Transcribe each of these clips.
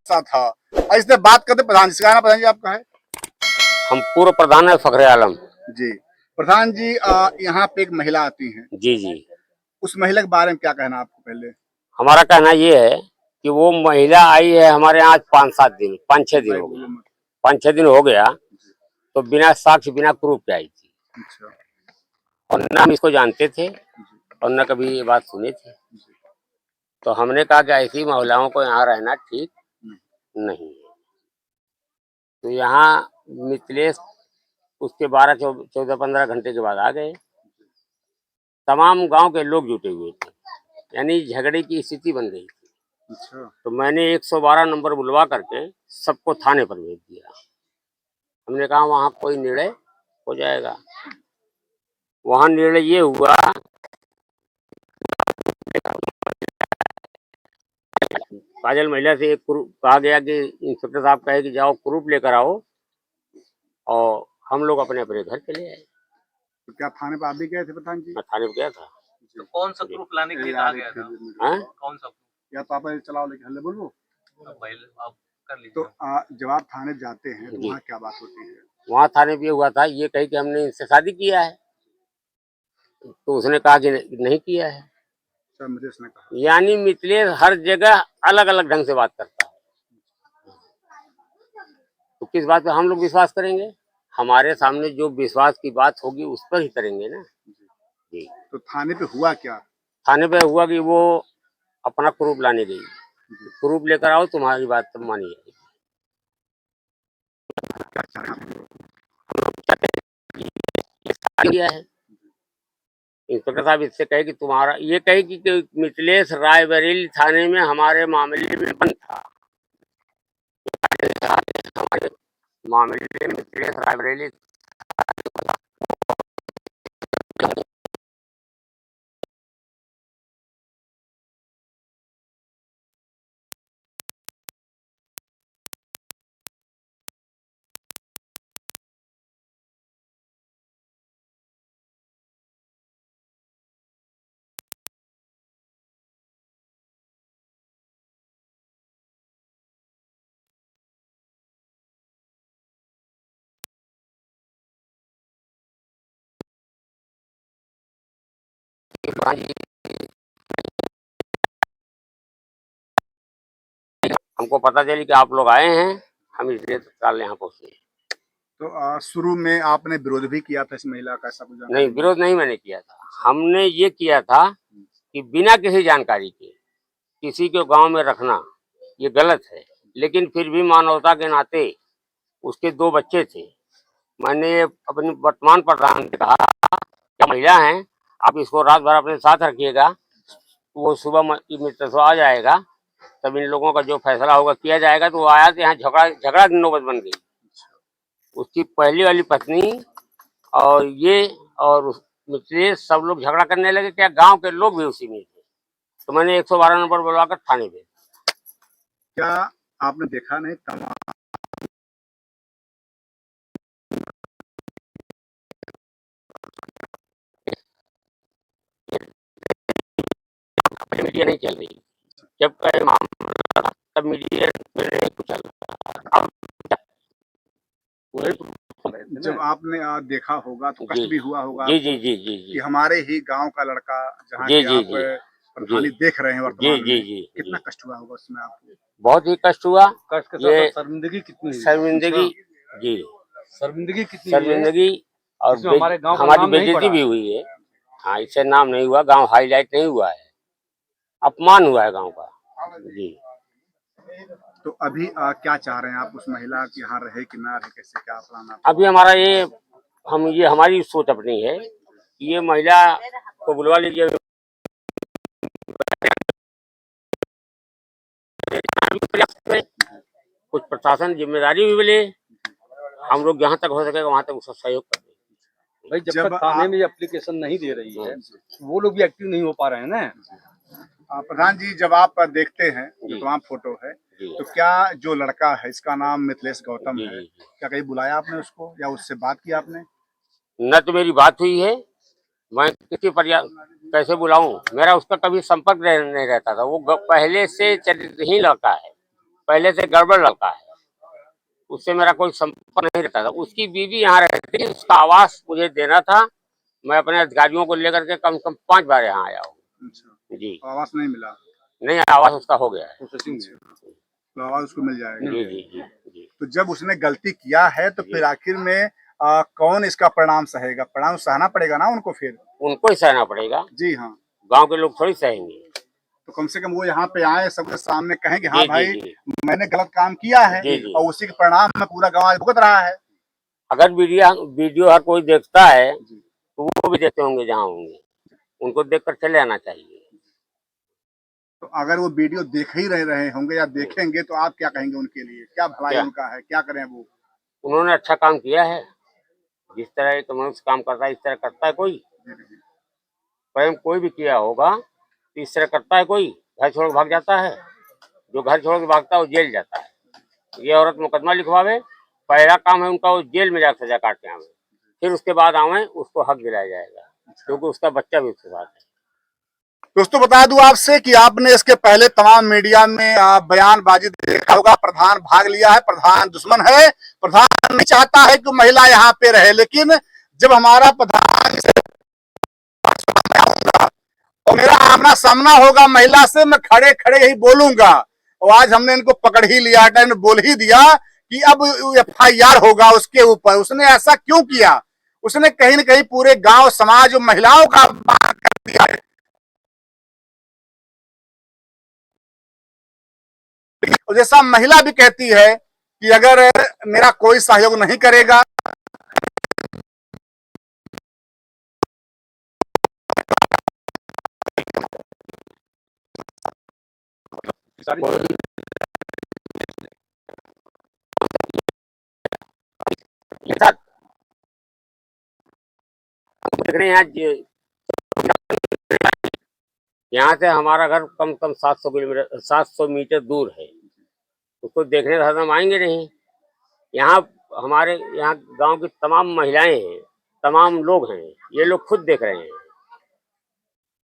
गुस्सा था। इससे बात करते प्रधान जी का, प्रधान जी आपका है? हम पूर्व प्रधान है फखरे आलम जी। प्रधान जी, यहाँ पे एक महिला आती हैं, जी जी। उस महिला के बारे में क्या कहना आपको? पहले हमारा कहना ये है कि वो महिला आई है हमारे यहाँ आज 5-7 दिन 5-6 दिन हो गया, 5-6 दिन हो गया, तो बिना साक्ष्य बिना प्रूफ के आई थी। अच्छा। और न हम इसको जानते थे और न कभी ये बात सुनी थी। तो हमने कहा कि ऐसी महिलाओं को यहाँ रहना ठीक नहीं है। तो यहाँ मिथिलेश उसके 12-14-15 घंटे के बाद आ गए। तमाम गांव के लोग जुटे हुए थे, यानी झगड़े की स्थिति बन गई थी। अच्छा। तो मैंने 112 नंबर बुलवा करके सबको थाने पर भेज दिया। हमने कहा वहाँ कोई निर्णय हो जाएगा। वहाँ निर्णय ये हुआ, काजल महिला से एक कहा गया कि इंस्पेक्टर साहब कहे कि जाओ प्रूफ लेकर आओ, और हम लोग अपने अपने घर चले आए। तो क्या थाने पर आप भी गए थे प्रधान जी? मैं थाने पर गया था। तो कौन सा प्रूफ लाने के लिए कहा गया था? कौन सा? या तो आप चलाओ लेके हल्ले बोलो, पहले आप कर लीजिए। तो जब आप थाने जाते हैं तो वहाँ क्या बात होती है? वहाँ थाने पे हुआ था, ये कही कि हमने इनसे शादी किया है, तो उसने कहा कि नहीं किया है। सर मिथिलेश ने कहा। यानी मिथिलेश हर जगह अलग अलग ढंग से बात करता है। तो किस बात पे हम लोग विश्वास करेंगे? हमारे सामने जो विश्वास की बात होगी उस पर ही करेंगे ना जी। तो थाने पे हुआ क्या? थाने पे हुआ कि वो अपना प्रूफ लाने गई, प्रूफ लेकर आओ तुम्हारी बात तब मानी जाएगी। किया है इंस्पेक्टर साहब, इससे कहे कि तुम्हारा, ये कहे कि मिथिलेश रायबरेली थाने में हमारे मामले में बंद था। हमारे मामले में मिथिलेश रायबरेली हमको पता चली कि आप लोग आए हैं, हम इसलिए तत्काल यहाँ पहुँचे। तो शुरू में आपने विरोध भी किया था इस महिला का, ऐसा कुछ? नहीं, विरोध नहीं मैंने किया था। हमने ये किया था कि बिना किसी जानकारी के किसी को गांव में रखना ये गलत है, लेकिन फिर भी मानवता के नाते उसके 2 बच्चे थे। मैंने अपनी वर्तमान प्रधान से कहा, क्या महिला हैं, आप इसको रात भर अपने साथ रखिएगा, वो सुबह मित्र आ जाएगा, तब इन लोगों का जो फैसला होगा किया जाएगा। तो वो आया तो यहाँ झगड़ा की नौबत बन गई। उसकी पहली वाली पत्नी और ये और मिथिलेश सब लोग झगड़ा करने लगे, क्या गांव के लोग भी उसी में थे। तो मैंने 112 नंबर बुलवाकर थाने भेज। क्या आपने देखा नहीं तमाम मीडिया नहीं चल रही, जब कहे मामला तब मीडिया में नहीं कुछ चल रहा। जब आपने देखा होगा तो कष्ट भी हुआ होगा जी आपको जी जी जी जी कि हमारे ही गांव का लड़का जहाँ जी के जी आप जी प्रधानी देख रहे हैं जी वर्तमान जी में, जी कितना जी कष्ट हुआ होगा उसमें आपको? बहुत ही कष्ट हुआ। कष्ट के ये साथ शर्मिंदगी कितनी हुई? शर्मिंदगी जी, शर्मिंदगी कितनी हुई है? शर्मिंदगी और हमारे गांव का हमारी नाम नहीं बेइज्जती पड़ा भी हुई है। हाँ, इससे नाम नहीं हुआ, गांव हाईलाइट नहीं हुआ है, अपमान हुआ है गांव का जी। तो अभी क्या चाह रहे हैं आप? उस महिला की यहाँ रहे कि ना रहे, कैसे क्या प्लान आप? अभी हमारा ये हमारी सोच अपनी है, ये महिला को बुलवा लीजिए, कुछ प्रशासन जिम्मेदारी भी मिले, हम लोग जहाँ तक हो सकेगा वहाँ तक उसका सहयोग कर दें। भाई, जब तक थाने में एप्लीकेशन नहीं दे रही है वो लोग भी एक्टिव नहीं हो पा रहे हैं ना। प्रधान जी, जब आप देखते हैं जो तमाम फोटो है, तो क्या जो लड़का है इसका नाम मिथिलेश गौतम है, क्या कहीं बुलाया आपने उसको या उससे बात की आपने? न तो मेरी बात हुई है, मैं किसी पर कैसे बुलाऊं, मेरा उसका कभी संपर्क नहीं रहता था। वो पहले से चरित्रहीन लड़का है, पहले से गड़बड़ लड़का है, उससे मेरा कोई संपर्क नहीं रहता था। उसकी बीवी यहाँ रहती थी, उसका आवास मुझे देना था। मैं अपने अधिकारियों को लेकर के कम से कम 5 बार यहाँ आया हूँ। अच्छा, जी, आवास नहीं मिला, नहीं आवास उसका हो गया है। प्रोसेसिंग है। तो आवास उसको मिल जाएगा। जी जी जी जी। तो जब उसने गलती किया है तो फिर आखिर में कौन इसका परिणाम सहेगा? परिणाम सहना पड़ेगा ना उनको फिर। उनको ही सहना पड़ेगा, जी हाँ। गांव के लोग थोड़ी सहेंगे। तो कम से कम वो यहाँ पे आए, सबके सामने कहें कि हाँ जी जी भाई जी। मैंने गलत काम किया है जी जी। और उसी के परिणाम में पूरा गाँव आज भुगत रहा है। अगर वीडियो हर कोई देखता है तो वो भी देखते होंगे जहाँ होंगे, उनको देखकर चले आना चाहिए। तो अगर वो वीडियो देख ही रहे होंगे या देखेंगे तो आप क्या कहेंगे उनके लिए? क्या भलाई क्या? उनका है, क्या करें वो? उन्होंने अच्छा काम किया है, जिस तरह एक मनुष्य काम करता है इस तरह करता है कोई? प्रेम कोई भी किया होगा तो इस तरह करता है कोई? घर छोड़ भाग जाता है? जो घर छोड़ के भागता है वो जेल जाता है। ये औरत मुकदमा लिखवावे, पहला काम है उनका वो जेल में जाकर सजा काट के आवे, फिर उसके बाद आवे उसको हक दिलाया जाएगा, क्योंकि उसका बच्चा भी उसके साथ है। दोस्तों बता दूं आपसे कि आपने इसके पहले तमाम मीडिया में बयानबाजी देखा होगा। प्रधान भाग लिया है, प्रधान दुश्मन है, प्रधान नहीं चाहता है कि महिला यहाँ पे रहे। लेकिन जब हमारा प्रधान और मेरा आमना सामना होगा महिला से, मैं खड़े खड़े यही बोलूंगा। और आज हमने इनको पकड़ ही लिया, ने बोल ही दिया कि अब FIR होगा उसके ऊपर। उसने ऐसा क्यों किया? उसने कहीं न कहीं पूरे गांव समाज और महिलाओं का अपमान कर दिया है। और जैसा महिला भी कहती है कि अगर मेरा कोई सहयोग नहीं करेगा देख रहे हैं यहाँ से हमारा घर कम से कम 700 मीटर दूर है। उसको देखने तो हम आएंगे नहीं। यहाँ हमारे यहाँ गांव की तमाम महिलाएं हैं, तमाम लोग हैं, ये लोग खुद देख रहे हैं।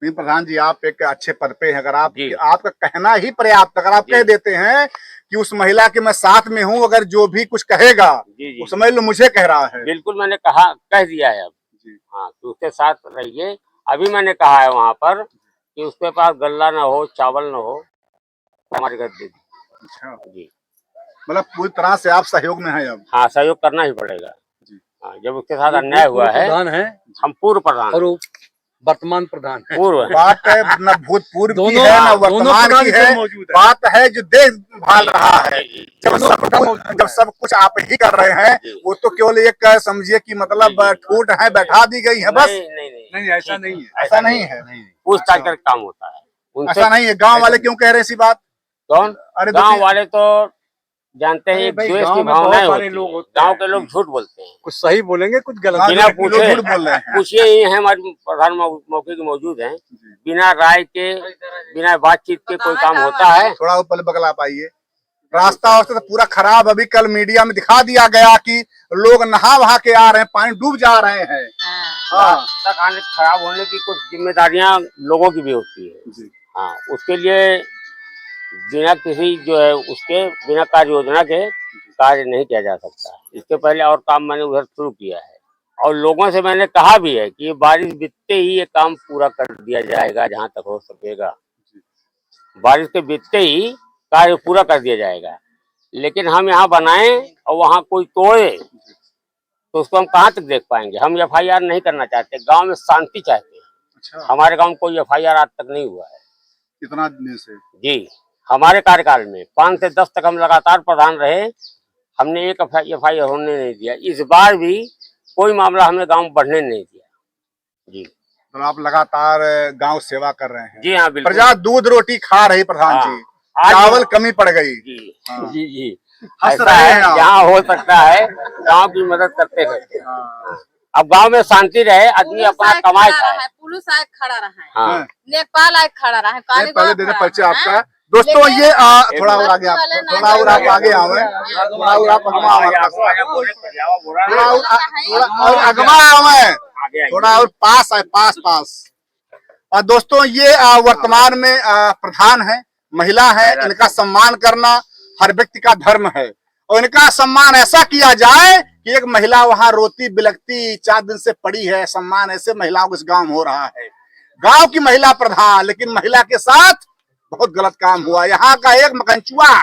नहीं प्रधान जी, आप एक अच्छे पद पे हैं। अगर आप जी। आपका कहना ही पर्याप्त, अगर आप कह देते हैं कि उस महिला के मैं साथ में हूं, अगर जो भी कुछ कहेगा जी वो समझ लो मुझे कह रहा है। बिल्कुल मैंने कह दिया है अब। हाँ, तो उसके साथ रहिए। अभी मैंने कहा है वहाँ पर कि उसके पास गल्ला ना हो, चावल ना हो, हमारे घर दे दी। अच्छा, जी मतलब पूरी तरह से आप सहयोग में हैं अब? हाँ, सहयोग करना ही पड़ेगा। हाँ, जब उसके साथ अन्याय हुआ है। प्रधान है, हम पूर्व प्रधान और वर्तमान प्रधान है। पूर्व है। बात है न भूतपूर्व की दोनों, है न हाँ, वर्तमान की है, बात है जो देश भाल रहा है। जब सब कुछ आप ही कर रहे हैं, वो तो केवल एक समझिए कि मतलब ठूठ है, बैठा दी गई है बस। नहीं, ऐसा नहीं है, ऐसा नहीं है। पूछताछ कर काम होता है उनसे। ऐसा नहीं है। गांव वाले क्यों कह रहे हैं ऐसी बात? कौन? अरे गांव वाले तो जानते हैं, भाई, द्वेष गांव की में भावनाएं बहुत सारे होती लोग हैं। होते गांव हैं। के लोग झूठ बोलते हैं, कुछ सही बोलेंगे, कुछ गलत। बिना पूछे झूठ बोल रहे हैं। पूछिए ही है, हमारे प्रधान मौके के मौजूद हैं। बिना राय के, बिना बातचीत के कोई काम होता है? थोड़ा ऊपर बगला पाइए। रास्ता तो पूरा खराब। अभी कल मीडिया में दिखा दिया गया कि लोग नहा वहा के आ रहे हैं, पानी डूब जा रहे हैं। रास्ता खराब होने की कुछ जिम्मेदारियां लोगों की भी होती है। हाँ, उसके लिए बिना किसी जो है उसके बिना कार्य योजना के कार्य नहीं किया जा सकता। इसके पहले और काम मैंने उधर शुरू किया है और लोगों से मैंने कहा भी है कि ये बारिश बीतते ही ये काम पूरा कर दिया जाएगा, जहां तक हो सकेगा। बारिश के बीतते ही कार्य पूरा कर दिया जाएगा। लेकिन हम यहाँ बनाएं और वहाँ कोई तोड़े तो उसको हम कहाँ तक देख पाएंगे? हम FIR नहीं करना चाहते, गांव में शांति चाहते हैं। अच्छा, हमारे गांव में कोई FIR आज तक नहीं हुआ है। कितना दिन से? जी, हमारे कार्यकाल में 5 से 10 तक हम लगातार प्रधान रहे, हमने एक FIR होने नहीं दिया। इस बार भी कोई मामला हमें गांव में बढ़ने नहीं दिया। जी, तो आप लगातार गांव सेवा कर रहे हैं। जी हाँ, बिल्कुल। प्रजा दूध रोटी खा रही प्रधान हाँ, जी, चावल कमी पड़ गई। जी हाँ। जी जी, हंस ऐसा रहे है, हैं आप। जहाँ हो सकता है गांव की मदद करते रहते हैं। हाँ। अब गांव में शांति रहे, आदमी अपना कमाए खाए। पुलिस आए खड़ा रहा है, हाँ, नेपाल आए खड़ा रहा है, पहले देने परिचय आपका। दोस्तों ये थोड़ा और आगे, आप थोड़ा और आप आगे आवे, थोड़ा और आप अगवा आवे, थोड़ा और पास आए, पास। और दोस्तों ये वर्तमान में प्रधान है, महिला है, इनका सम्मान करना हर व्यक्ति का धर्म है और इनका सम्मान ऐसा किया जाए कि एक महिला वहां रोती बिलखती 4 दिन से पड़ी है, सम्मान ऐसे महिलाओं को इस गांव में हो रहा है। गांव की महिला प्रधान, लेकिन महिला के साथ बहुत गलत काम हुआ। यहाँ का एक मकनचुआ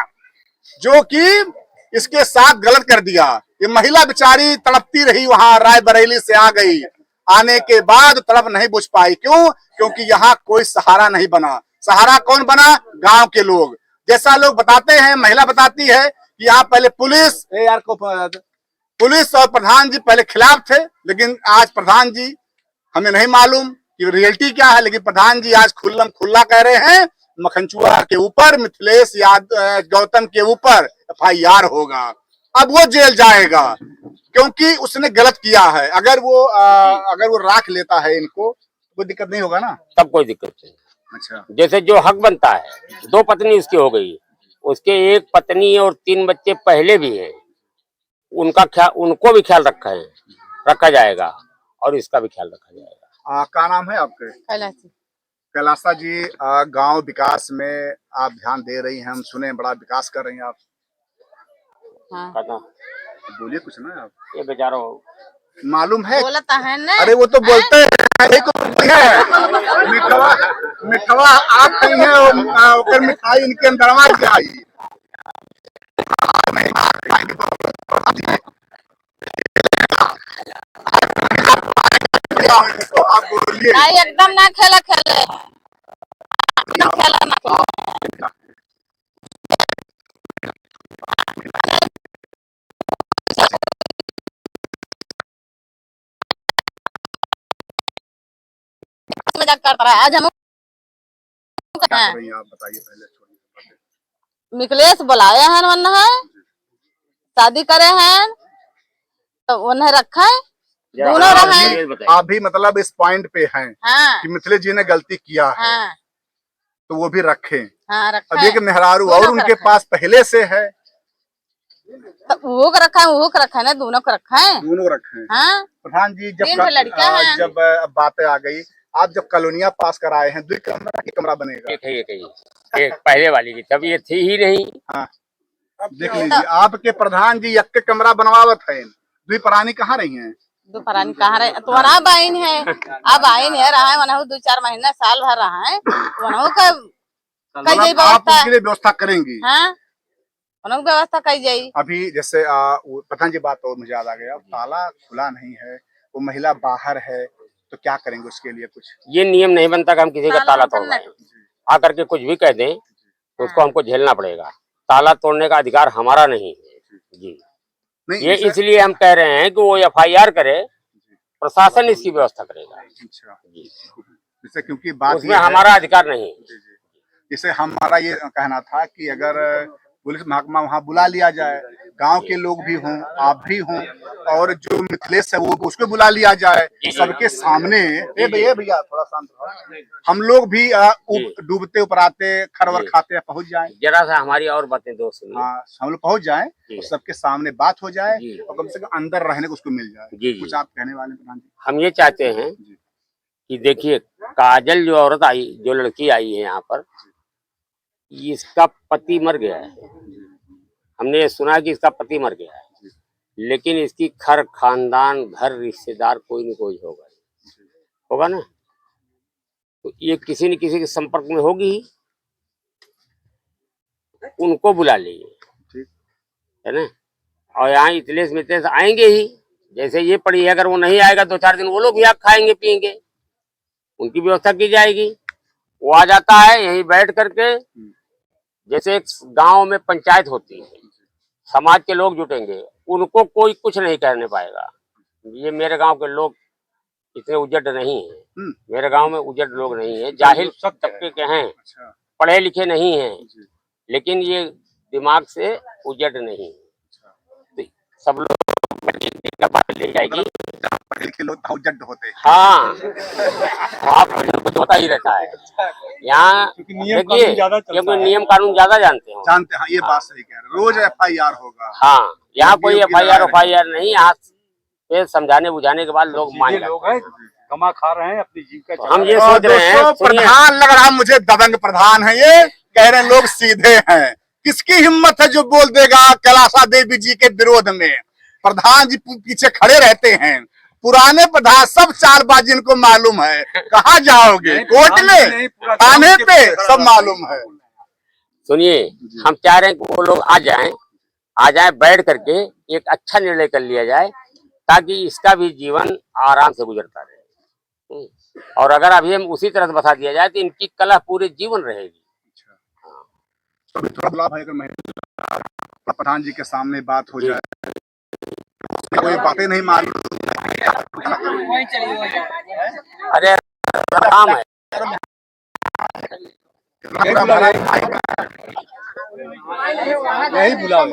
जो कि इसके साथ गलत कर दिया। ये महिला बेचारी तड़पती रही, वहां रायबरेली से आ गई, आने के बाद तड़प नहीं बुझ पाई। क्यों? क्योंकि यहाँ कोई सहारा नहीं बना। सहारा कौन बना? गांव के लोग। जैसा लोग बताते हैं, महिला बताती है कि यहाँ पहले पुलिस और प्रधान जी पहले खिलाफ थे, लेकिन आज प्रधान जी, हमें नहीं मालूम कि रियलिटी क्या है, लेकिन प्रधान जी आज खुल्ला कह रहे हैं मखनचुआ के ऊपर, मिथिलेश गौतम के ऊपर FIR होगा। अब वो जेल जाएगा क्योंकि उसने गलत किया है। अगर वो राख लेता है इनको, कोई दिक्कत नहीं होगा ना? तब कोई दिक्कत नहीं। अच्छा, जैसे जो हक बनता है, 2 पत्नी उसकी हो गई, उसके 1 पत्नी और 3 बच्चे पहले भी हैं, उनको भी ख्याल रखा जाएगा और इसका भी ख्याल रखा जाएगा। क्या नाम है आपके? कैलासा जी, गांव विकास में आप ध्यान दे रही हैं, हम सुने बड़ा विकास कर रही हैं आप। हाँ। बोलिए कुछ ना आप। ये बेचारा मालूम है, बोलता है ना। अरे वो तो बोलते हैं, मिठवा आप कहीं है, मिठाई इनके अंदरवा क्या आई। आप बोलिए। नहीं, एकदम ना खेला खेले, एकदम खेला ना खेले। मजाक करता रहा। आज हम क्या कर रही हैं आप, बताइए पहले। मिथिलेश बुलाए हैं, वरना है शादी करे हैं तो उन्हें रखा है, दोनों रहे। आप भी मतलब इस पॉइंट पे हैं हाँ, कि मिथिलेश जी ने गलती किया है, हाँ, तो वो भी रखें। हाँ, रखा अब है। एक मेहरारू और दोनों उनके रखा पास पहले से है, तो वो को रखा है, वो को रखा है ना, दोनों को रखा है। दोनों रखें। हाँ, प्रधान जी, 3 लड़कियां हैं। जब बातें आ गई, आप जब कॉलोनियां पास कराए हैं, 2 कमरा की कमरा बनेगा? एक पहले वाली की, तब ये थी ही नहीं। हाँ, देख लीजिए, आपके प्रधान जी एक कमरा बनवावत है, 2 प्राणी कहाँ रही हैं? दोपहरानी कहाँ रहे तो वहाँ आइन है, अब आइन है रहा है, वहाँ 2-4 महीना साल भर रहा है, वहाँ का कई जाई आप व्यवस्था। उसके लिए व्यवस्था करेंगी? हाँ, वहाँ व्यवस्था कई जाई। अभी जैसे प्रधान जी, बात और मुझे याद आ गया, ताला खुला नहीं है, वो महिला बाहर है, तो क्या करेंगे उसके लिए? कुछ ये नियम नहीं बनता कि हम किसी का ताला तोड़वाएं। आकर के कुछ भी कह दें तो उसको हमको झेलना पड़ेगा। ताला तोड़ने का अधिकार हमारा नहीं है जी। नहीं, ये इसलिए हम कह रहे हैं कि वो FIR करे, प्रशासन इसकी व्यवस्था करेगा। अच्छा जी, जैसे क्योंकि बात उसमें हमारा अधिकार नहीं। जैसे हमारा ये कहना था कि अगर पुलिस महकमा वहाँ बुला लिया जाए, गांव के लोग भी हों, आप भी हों, और जो मिथिलेश है वो उसको बुला लिया जाए सबके सामने। भैया थोड़ा शांत रहो, हम लोग भी डूबते उपराते खरवर खाते पहुंच जाएं। जरा सा हमारी और बातें दोस्त सुनिए। हाँ, हम लोग पहुंच जाएं और सबके सामने बात हो जाए और कम से कम अंदर रहने को उसको मिल जाए। कुछ आप कहने वाले प्रधान जी? हम ये चाहते हैं कि देखिए, काजल जो औरत आई, जो लड़की आई है यहाँ पर, इसका पति मर गया है। हमने ये सुना कि इसका पति मर गया है, लेकिन इसकी घर खानदान, घर रिश्तेदार कोई न कोई होगा ना, तो ये किसी न किसी के संपर्क में होगी ही, उनको बुला लीजिए, है ना। और यहाँ मिथिलेश आएंगे ही, जैसे ये पड़ी है, अगर वो नहीं आएगा 2-4 दिन, वो लोग भी आप खाएंगे पियेंगे, उनकी व्यवस्था की जाएगी। वो आ जाता है, यहीं बैठ करके, जैसे एक गांव में पंचायत होती है, समाज के लोग जुटेंगे, उनको कोई कुछ नहीं कहने पाएगा। ये मेरे गांव के लोग इतने उजड़ नहीं है, मेरे गांव में उजड़ लोग नहीं है, जाहिल सब तबके के हैं, पढ़े लिखे नहीं हैं, लेकिन ये दिमाग से उजड़ नहीं है। सब लोग ले जाएगी, पढ़े लिखे लोग उजड़ होते हैं। हाँ, कुछ होता ही रहता है यहाँ। देखिए, क्योंकि नियम कानून ज्यादा जानते हैं। हाँ, ये बात सही कह रहे हैं। रोज FIR होगा। हाँ, यहाँ कोई FIR नहीं, यहाँ पे समझाने बुझाने के बाद लोग मान जाते हैं। कमा खा रहे हैं, अपनी जीविका हम ये सोच रहे हैं, प्रधान लग रहा मुझे, दबंग प्रधान है ये, कह रहे हैं लोग सीधे हैं, किसकी हिम्मत है जो बोल देगा कैलाशा देवी जी के विरोध में? प्रधान जी पीछे खड़े रहते हैं, पुराने प्रधान सब चालबाजी इनको मालूम है। कहाँ जाओगे? कोर्ट में, थाने पे, सब मालूम है। सुनिए, हम चाह रहे हैं कि वो लोग आ जाएं, बैठ करके एक अच्छा निर्णय कर लिया जाए ताकि इसका भी जीवन आराम से गुजरता रहे। और अगर अभी हम उसी तरह से बता दिया जाए तो इनकी कला पूरे जीवन रहेगी। अभी थोड़ा बुला भाई, अगर महिला प्रधान जी के सामने बात हो जाए, कोई बातें नहीं मालूम। अरे काम है, यही बुलाओ।